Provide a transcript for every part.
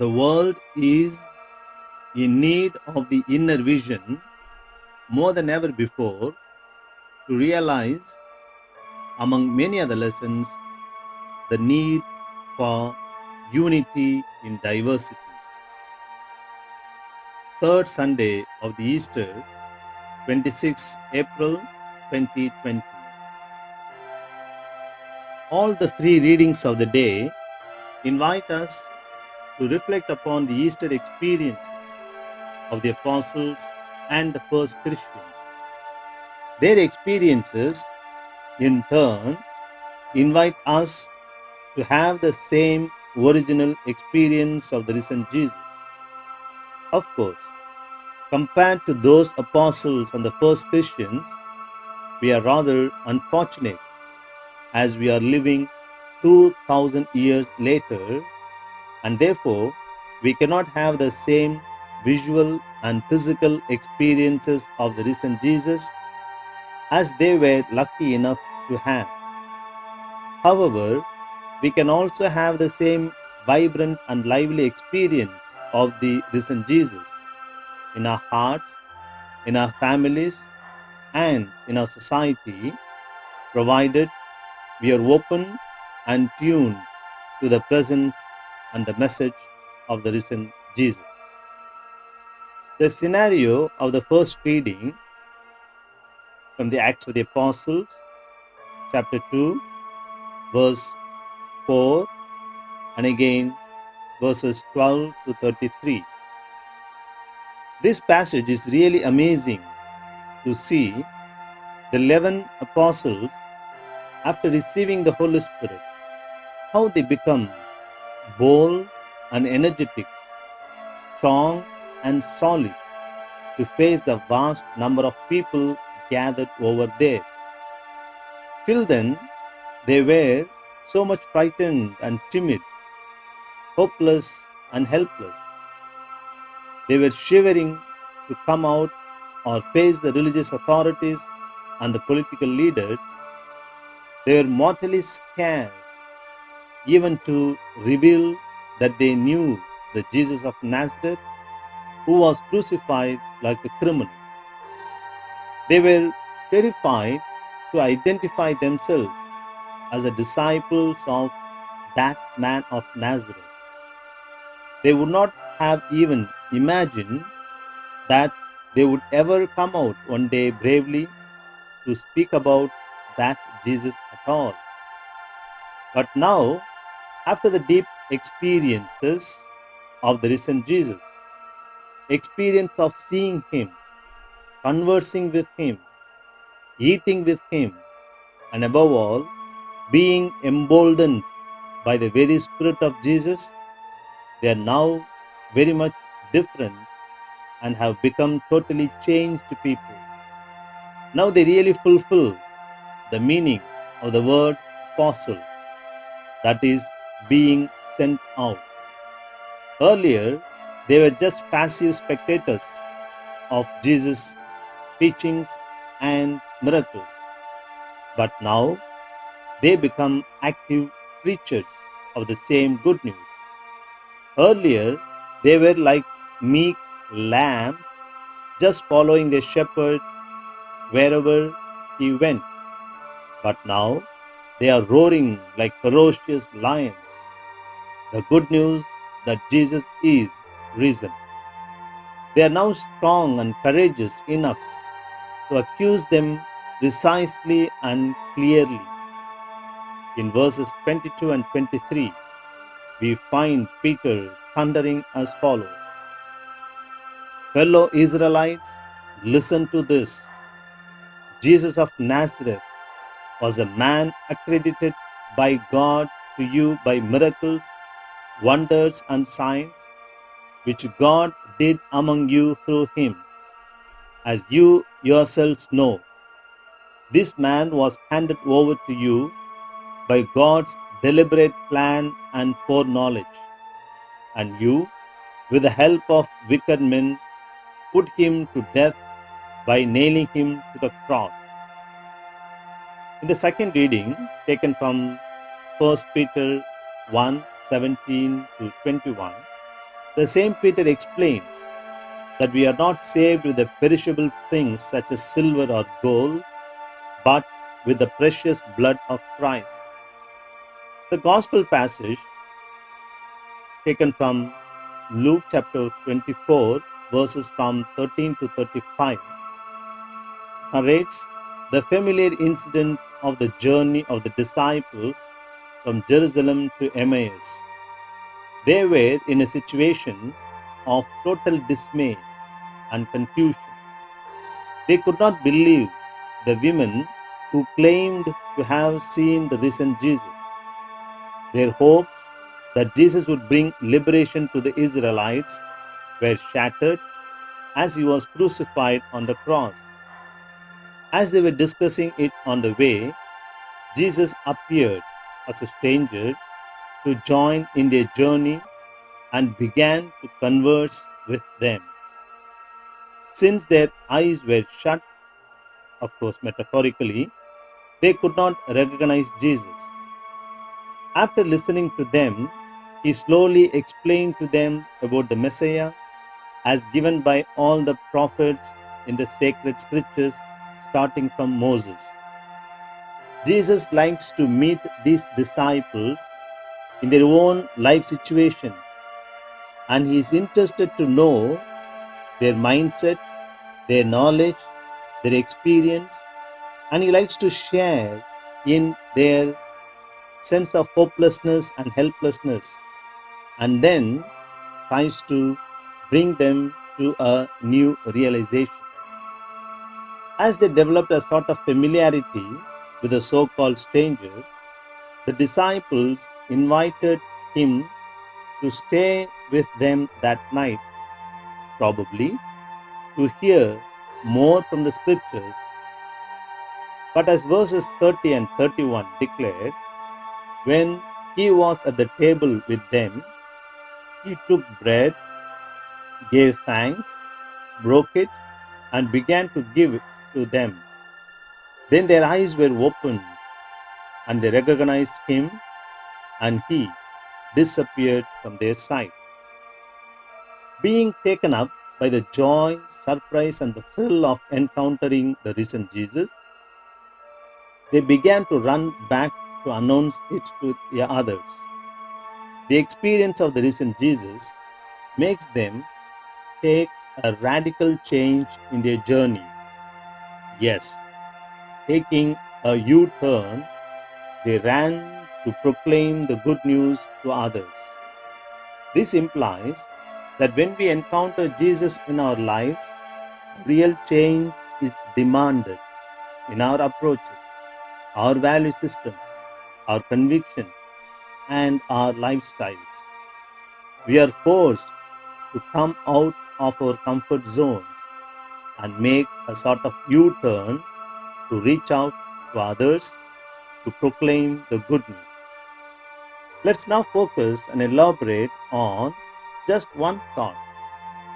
The world is in need of the inner vision more than ever before to realize, among many other lessons, the need for unity in diversity. Third Sunday of the Easter, 26 April 2020. All the three readings of the day invite us to reflect upon the Easter experiences of the apostles and the first Christians. Their experiences, in turn, invite us to have the same original experience of the risen Jesus. Of course, compared to those apostles and the first Christians, we are rather unfortunate as we are living 2000 years later, and therefore we cannot have the same visual and physical experiences of the risen Jesus as they were lucky enough to have. However, we can also have the same vibrant and lively experience of the risen Jesus in our hearts, in our families, and in our society, provided we are open and tuned to the presence and the message of the risen Jesus. The scenario of the first reading from the Acts of the Apostles, chapter 2, verse 4, and again verses 12 to 33. This passage is really amazing to see the 11 apostles, after receiving the Holy Spirit, how they become bold and energetic, strong and solid to face the vast number of people gathered over there. Till then, they were so much frightened and timid, hopeless and helpless. They were shivering to come out or face the religious authorities and the political leaders. They were mortally scared even to reveal that they knew the Jesus of Nazareth who was crucified like a criminal. They were terrified to identify themselves as the disciples of that man of Nazareth. They would not have even imagined that they would ever come out one day bravely to speak about that Jesus at all. But now, after the deep experiences of the risen Jesus, experience of seeing him, conversing with him, eating with him, and above all, being emboldened by the very Spirit of Jesus, they are now very much different and have become totally changed people. Now they really fulfill the meaning of the word apostle, that is, being sent out. Earlier, they were just passive spectators of Jesus' teachings and miracles, but now they become active preachers of the same good news. Earlier, they were like meek lambs just following their shepherd wherever he went. But now they are roaring like ferocious lions. The good news that Jesus is risen. They are now strong and courageous enough to accuse them precisely and clearly. In verses 22 and 23, we find Peter thundering as follows: Fellow Israelites, listen to this. Jesus of Nazareth was a man accredited by God to you by miracles, wonders, and signs, which God did among you through him. As you yourselves know, this man was handed over to you by God's deliberate plan and foreknowledge, and you, with the help of wicked men, put him to death by nailing him to the cross. In the second reading, taken from 1 Peter 1:17 to 21, The same Peter explains that we are not saved with the perishable things such as silver or gold, but with the precious blood of Christ. The gospel passage taken from Luke chapter 24, verses from 13 to 35, narrates the familiar incident of the journey of the disciples from Jerusalem to Emmaus. They were in a situation of total dismay and confusion. They could not believe the women who claimed to have seen the risen Jesus. Their hopes that Jesus would bring liberation to the Israelites were shattered as he was crucified on the cross. As they were discussing it on the way, Jesus appeared as a stranger to join in their journey and began to converse with them. Since their eyes were shut, of course, metaphorically, they could not recognize Jesus. After listening to them, he slowly explained to them about the Messiah as given by all the prophets in the sacred scriptures, starting from Moses. Jesus likes to meet these disciples in their own life situations, and he is interested to know their mindset, their knowledge, their experience, and he likes to share in their sense of hopelessness and helplessness, and then tries to bring them to a new realization. As they developed a sort of familiarity with the so called stranger, the disciples invited him to stay with them that night, probably to hear more from the scriptures. But as verses 30 and 31 declared, when he was at the table with them, he took bread, gave thanks, broke it, and began to give it to them. Then their eyes were opened, and they recognized him, and he disappeared from their sight. Being taken up by the joy, surprise, and the thrill of encountering the risen Jesus, they began to run back to announce it to the others. The experience of the risen Jesus makes them take a radical change in their journey. Yes, taking a U turn, they ran to proclaim the good news to others. This implies that when we encounter Jesus in our lives, real change is demanded in our approaches, our value systems, our convictions, and our lifestyles. We are forced to come out of our comfort zones and make a sort of U turn to reach out to others to proclaim the good news. Let's now focus and elaborate on just one thought,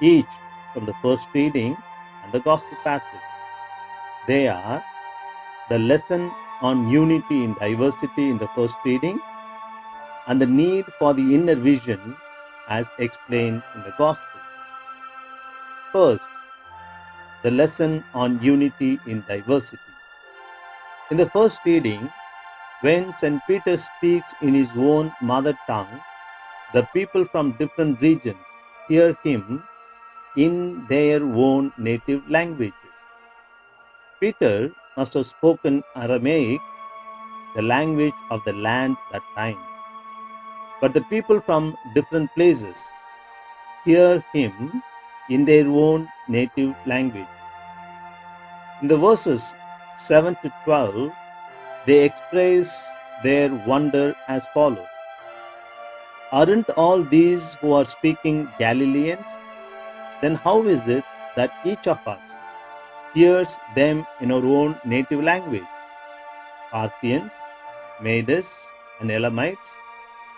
each from the first reading and the gospel passage. They are the lesson on unity in diversity in the first reading and the need for the inner vision as explained in the gospel. First, the lesson on unity in diversity. In the first reading, when St. Peter speaks in his own mother tongue, the people from different regions hear him in their own native languages. Peter must have spoken Aramaic, the language of the land that time. But the people from different places hear him in their own native language. In the verses 7 to 12, they express their wonder as follows. Aren't all these who are speaking Galileans? Then how is it that each of us hears them in our own native language? Parthians, Medes, and Elamites,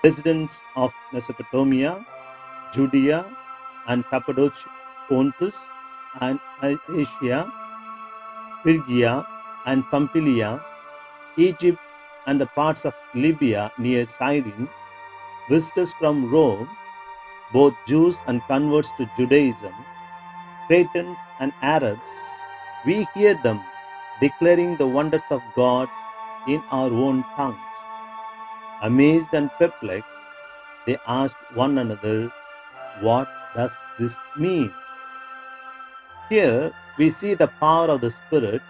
residents of Mesopotamia, Judea, and Cappadocia, Pontus, and Asia, Phrygia, and Pamphylia, Egypt, and the parts of Libya near Cyrene, visitors from Rome, both Jews and converts to Judaism, Cretans and Arabs, we hear them declaring the wonders of God in our own tongues. Amazed and perplexed, they asked one another, "What does this mean?" Here we see the power of the Spirit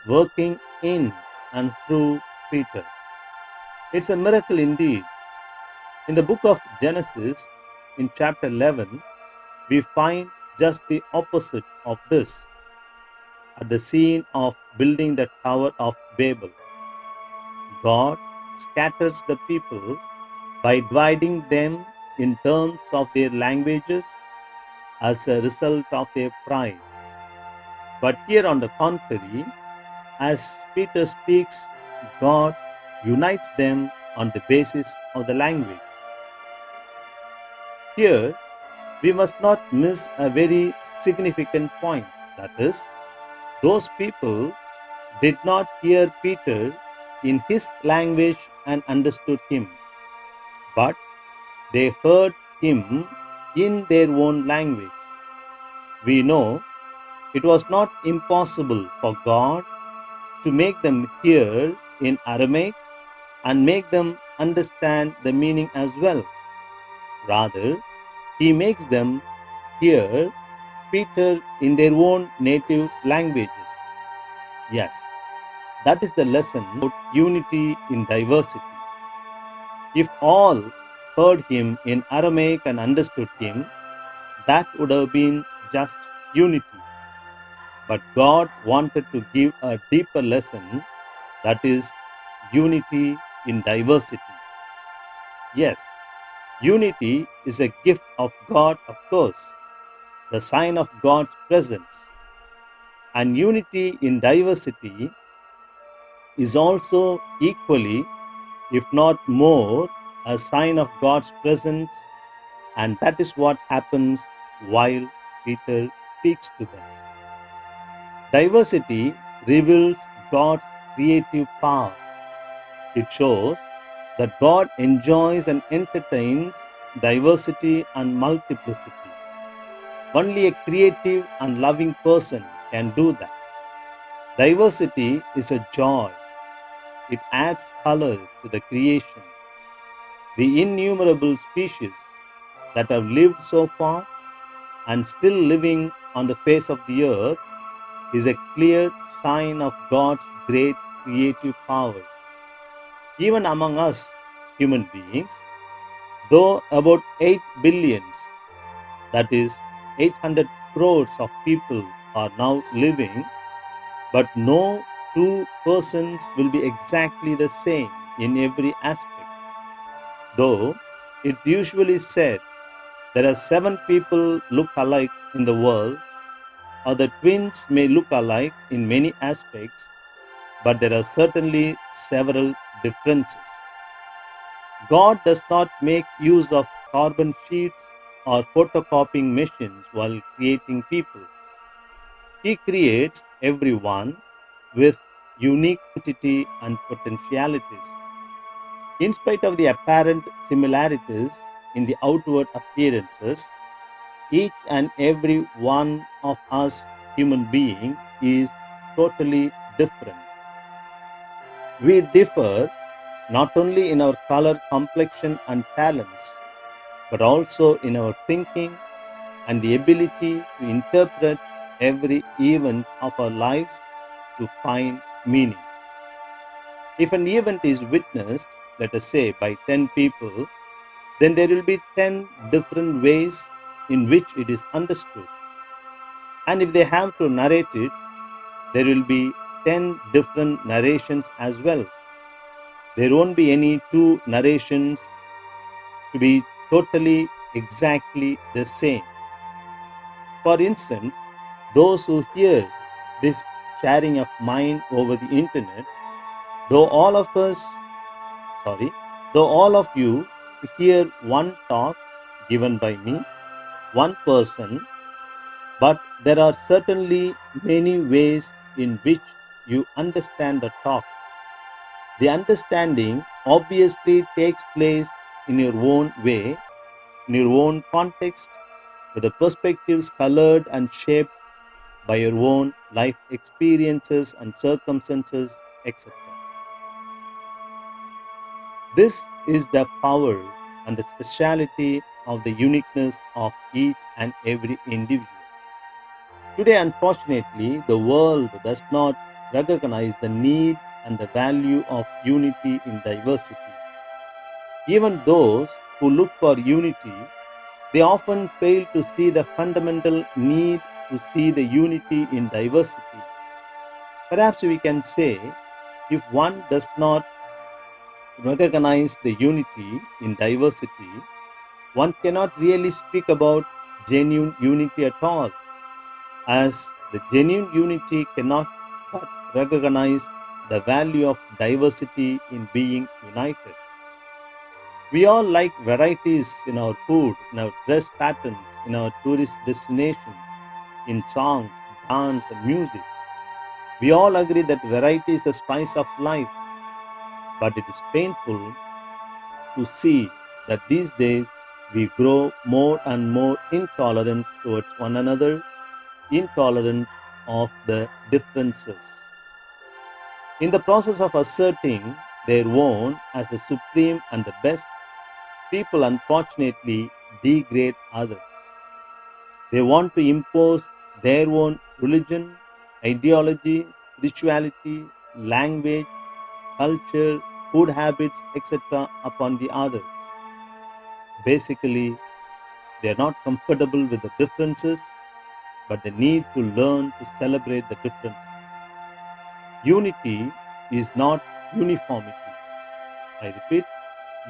working in and through Peter. It's a miracle indeed. In the book of Genesis, in chapter 11, we find just the opposite of this at the scene of building the Tower of Babel. God scatters the people by dividing them in terms of their languages as a result of their pride. But here, on the contrary, as Peter speaks, God unites them on the basis of the language. Here, we must not miss a very significant point. That is, those people did not hear Peter in his language and understood him, but they heard him in their own language. We know it was not impossible for God to make them hear in Aramaic and make them understand the meaning as well. Rather, he makes them hear Peter in their own native languages. Yes, that is the lesson about unity in diversity. If all heard him in Aramaic and understood him, that would have been just unity. But God wanted to give a deeper lesson, that is unity in diversity. Yes, unity is a gift of God, of course, the sign of God's presence. And unity in diversity is also equally, if not more, a sign of God's presence, and that is what happens while Peter speaks to them. Diversity reveals God's creative power. It shows that God enjoys and entertains diversity and multiplicity. Only a creative and loving person can do that. Diversity is a joy. It adds color to the creation. The innumerable species that have lived so far and still living on the face of the earth is a clear sign of God's great creative power. Even among us, human beings, though about 8 billions, that is 800 crores of people are now living, but no two persons will be exactly the same in every aspect. Though it's usually said there are 7 people look alike in the world, or the twins may look alike in many aspects, but there are certainly several differences. God does not make use of carbon sheets or photocopying machines while creating people. He creates everyone with unique identity and potentialities. In spite of the apparent similarities in the outward appearances, each and every one of us human being is totally different. We differ not only in our color, complexion, and talents, but also in our thinking and the ability to interpret every event of our lives to find meaning. If an event is witnessed, let us say, by 10 people, then there will be 10 different ways in which it is understood. And if they have to narrate it, there will be 10 different narrations as well. There won't be any two narrations to be totally exactly the same. For instance, those who hear this sharing of mind over the internet, though all of us, though all of you hear one talk given by me, one person, but there are certainly many ways in which you understand the talk. The understanding obviously takes place in your own way, in your own context, with the perspectives colored and shaped by your own life experiences and circumstances, etc. This is the power and the speciality of the uniqueness of each and every individual. Today, unfortunately, the world does not recognize the need and the value of unity in diversity. Even those who look for unity, they often fail to see the fundamental need to see the unity in diversity. Perhaps we can say, if one does not recognize the unity in diversity, one cannot really speak about genuine unity at all, as the genuine unity cannot but recognize the value of diversity in being united. We all like varieties in our food, in our dress patterns, in our tourist destinations, in songs, dance, and music. We all agree that variety is the spice of life, but it is painful to see that these days we grow more and more intolerant towards one another, intolerant of the differences. In the process of asserting their own as the supreme and the best, people unfortunately degrade others. They want to impose their own religion, ideology, spirituality, language, culture, food habits, etc. upon the others. Basically, they are not comfortable with the differences, but they need to learn to celebrate the differences. Unity is not uniformity. I repeat,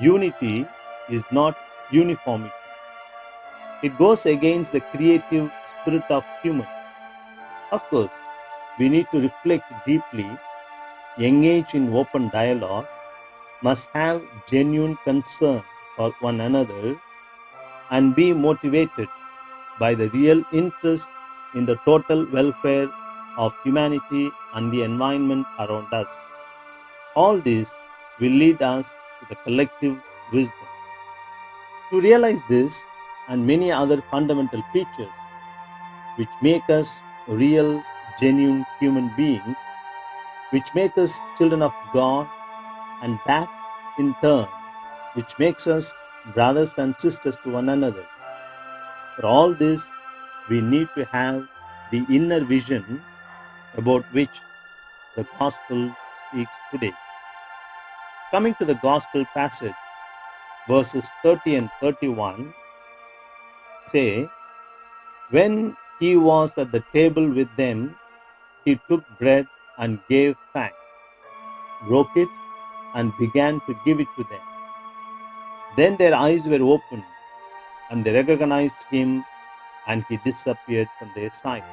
unity is not uniformity. It goes against the creative spirit of humans. Of course, we need to reflect deeply, engage in open dialogue, must have genuine concern for one another, and be motivated by the real interest in the total welfare of humanity and the environment around us. All this will lead us to the collective wisdom. To realize this and many other fundamental features which make us real, genuine human beings, which make us children of God, and that in turn, which makes us brothers and sisters to one another. For all this, we need to have the inner vision about which the gospel speaks today. Coming to the gospel passage, verses 30 and 31 say, when he was at the table with them, he took bread and gave thanks, broke it, and began to give it to them. Then their eyes were opened, and they recognized him, and he disappeared from their sight.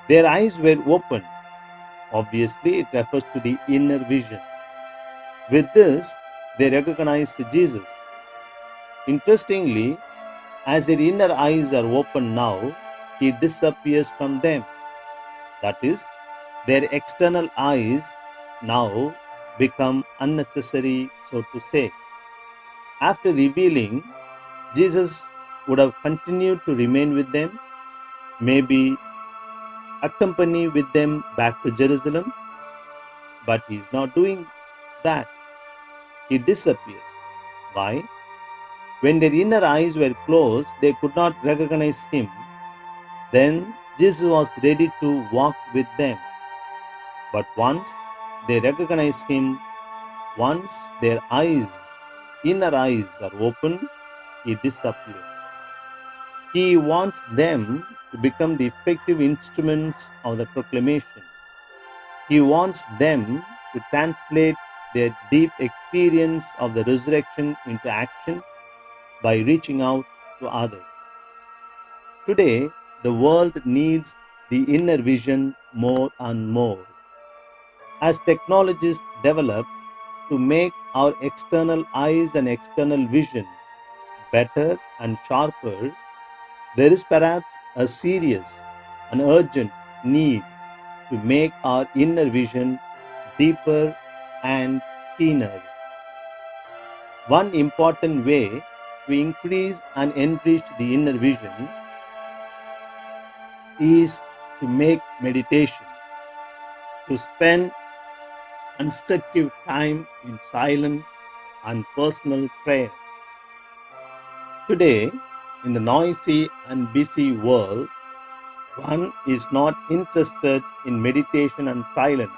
Their eyes were opened. Obviously, it refers to the inner vision. With this, they recognized Jesus. Interestingly, as their inner eyes are open now, he disappears from them. That is, their external eyes now become unnecessary, so to say. After revealing, Jesus would have continued to remain with them, maybe accompany with them back to Jerusalem, but he is not doing that. He disappears. Why? When their inner eyes were closed, they could not recognize him. Then Jesus was ready to walk with them. But once they recognize him, once their eyes, inner eyes are open, he disappears. He wants them to become the effective instruments of the proclamation. He wants them to translate their deep experience of the resurrection into action by reaching out to others. Today, the world needs the inner vision more and more. As technologies develop to make our external eyes and external vision better and sharper, there is perhaps a serious and urgent need to make our inner vision deeper and keener. One important way to increase and enrich the inner vision is to make meditation, to spend constructive time in silence and personal prayer. Today, in the noisy and busy world, one is not interested in meditation and silence.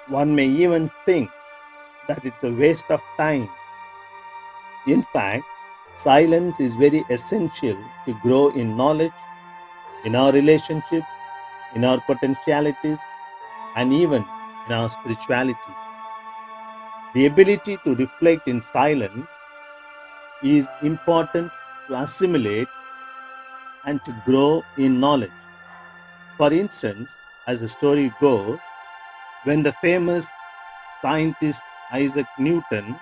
One may even think that it's a waste of time. In fact, silence is very essential to grow in knowledge, in our relationships, in our potentialities, and even in our spirituality. The ability to reflect in silence is important to assimilate and to grow in knowledge. For instance, as the story goes, when the famous scientist Isaac Newton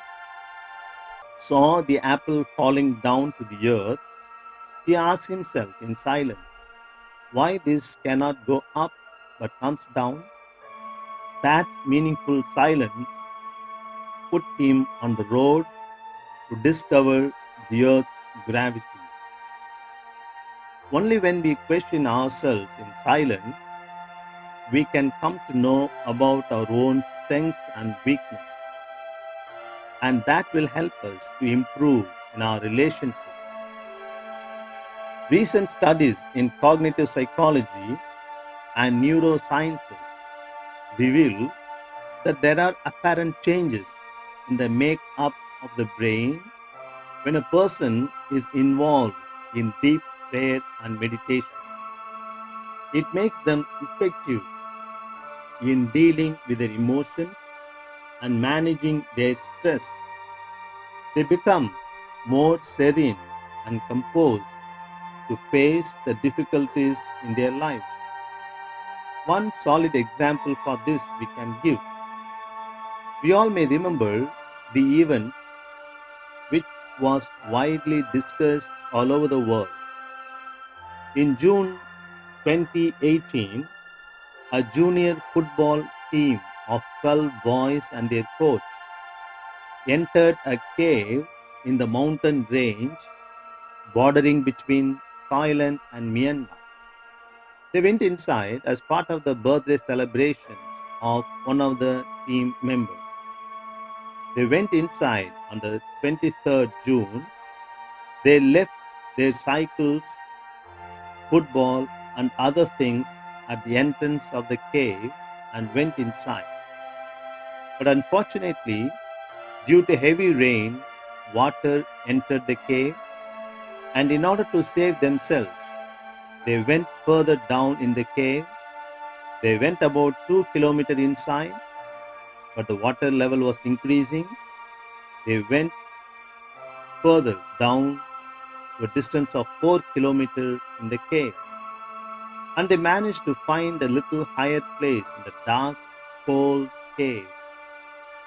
saw the apple falling down to the earth, he asked himself in silence, why this cannot go up but comes down? That meaningful silence put him on the road to discover the earth's gravity. Only when we question ourselves in silence, we can come to know about our own strengths and weakness, and that will help us to improve in our relationships. Recent studies in cognitive psychology and neurosciences reveal that there are apparent changes in the makeup of the brain when a person is involved in deep prayer and meditation. It makes them effective in dealing with their emotions and managing their stress. They become more serene and composed to face the difficulties in their lives. One solid example for this we can give. We all may remember the event which was widely discussed all over the world. In June 2018, a junior football team of 12 boys and their coach entered a cave in the mountain range bordering between Thailand and Myanmar. They went inside as part of the birthday celebrations of one of the team members. They went inside on the 23rd June. They left their cycles, football, and other things at the entrance of the cave and went inside. But unfortunately, due to heavy rain, water entered the cave, and in order to save themselves, they went further down in the cave. They went about 2 kilometers inside, but the water level was increasing. They went further down to a distance of 4 kilometers in the cave, and they managed to find a little higher place in the dark, cold cave.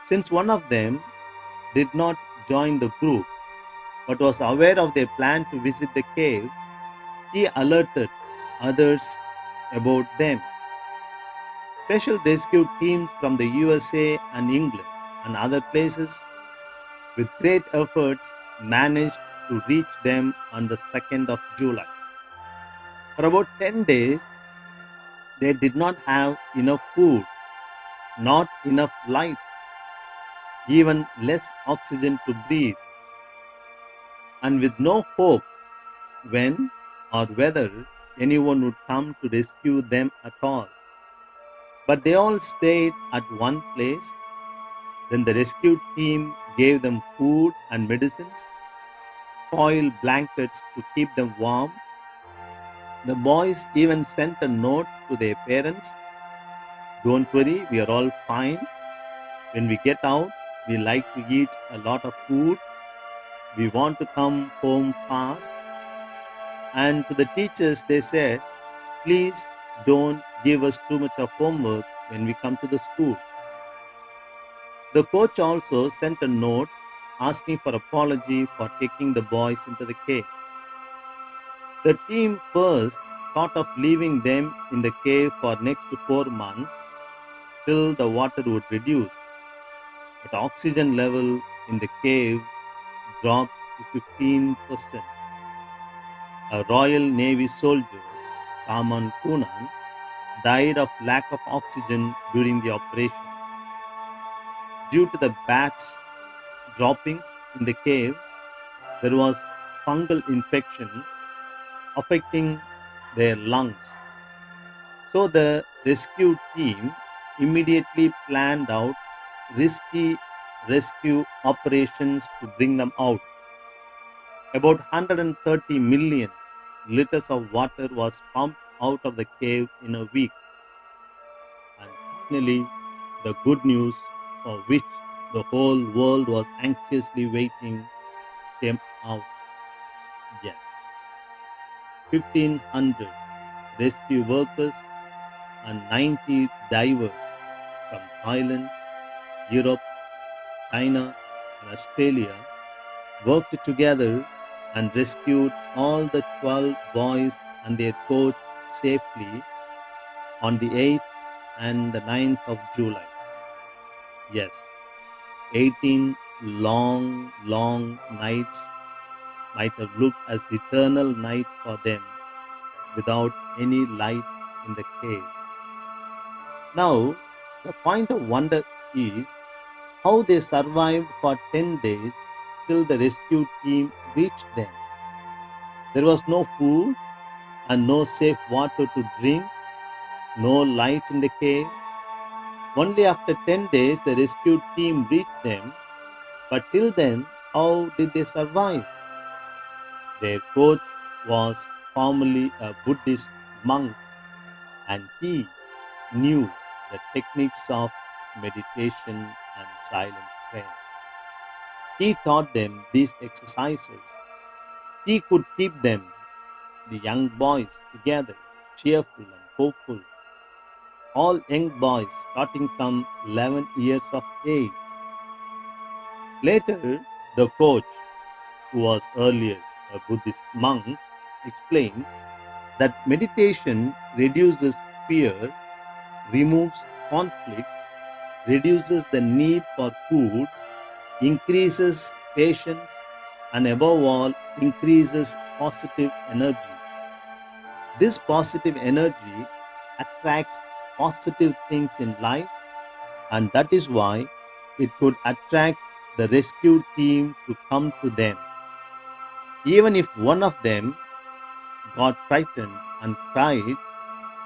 Since one of them did not join the group but was aware of their plan to visit the cave, he alerted others about them. Special rescue teams from the USA and England and other places, with great efforts, managed to reach them on the 2nd of July. For about 10 days, they did not have enough food, not enough light, even less oxygen to breathe, and with no hope when or whether anyone would come to rescue them at all. But they all stayed at one place. Then the rescue team gave them food and medicines, foil blankets to keep them warm. The boys even sent a note to their parents. Don't worry, we are all fine. When we get out, we like to eat a lot of food. We want to come home fast. And to the teachers, they said, please don't give us too much of homework when we come to the school. The coach also sent a note asking for apology for taking the boys into the cave. The team first thought of leaving them in the cave for next 4 months till the water would reduce. But oxygen level in the cave dropped to 15%. A Royal Navy soldier, Saman Kunan, died of lack of oxygen during the operation. Due to the bats' droppings in the cave, there was fungal infection affecting their lungs. So the rescue team immediately planned out risky rescue operations to bring them out. About 130 million liters of water was pumped out of the cave in a week. And finally, the good news for which the whole world was anxiously waiting came out. Yes, 1,500 rescue workers and 90 divers from Thailand, Europe, China, and Australia worked together and rescued all the 12 boys and their coach safely on the 8th and the 9th of July. Yes, 18 long nights might have looked as eternal night for them without any light in the cave. Now, the point of wonder is how they survived for 10 days till the rescue team reached them. There was no food and no safe water to drink, no light in the cave. Only after 10 days the rescue team reached them, but till then, how did they survive? Their coach was formerly a Buddhist monk and he knew the techniques of meditation and silent prayer. He taught them these exercises. He could keep them, the young boys, together, cheerful and hopeful. All young boys starting from 11 years of age. Later, the coach, who was earlier a Buddhist monk, explains that meditation reduces fear, removes conflicts, reduces the need for food, increases patience, and above all, increases positive energy. This positive energy attracts positive things in life, and that is why it could attract the rescue team to come to them. Even if one of them got frightened and cried,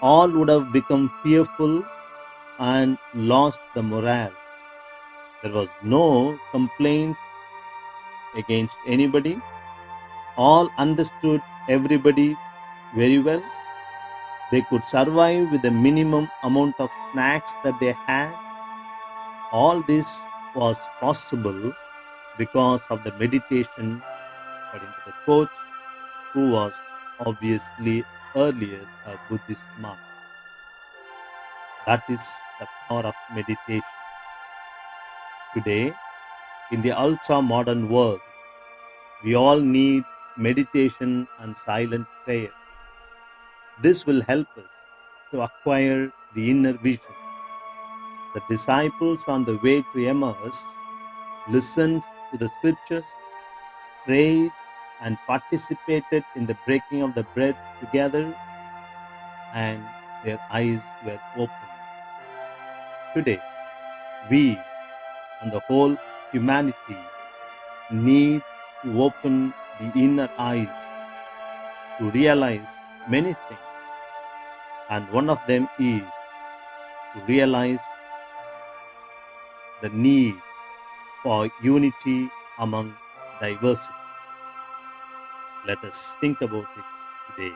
all would have become fearful and lost the morale. There was no complaint against anybody. All understood everybody very well. They could survive with the minimum amount of snacks that they had. All this was possible because of the meditation, according to the coach, who was obviously earlier a Buddhist monk. That is the power of meditation. Today, in the ultra modern world, we all need meditation and silent prayer. This will help us to acquire the inner vision. The disciples on the way to Emmaus listened to the scriptures, prayed, and participated in the breaking of the bread together, and their eyes were opened. Today, we and the whole humanity need to open the inner eyes to realize many things, and one of them is to realize the need for unity among diversity. Let us think about it today.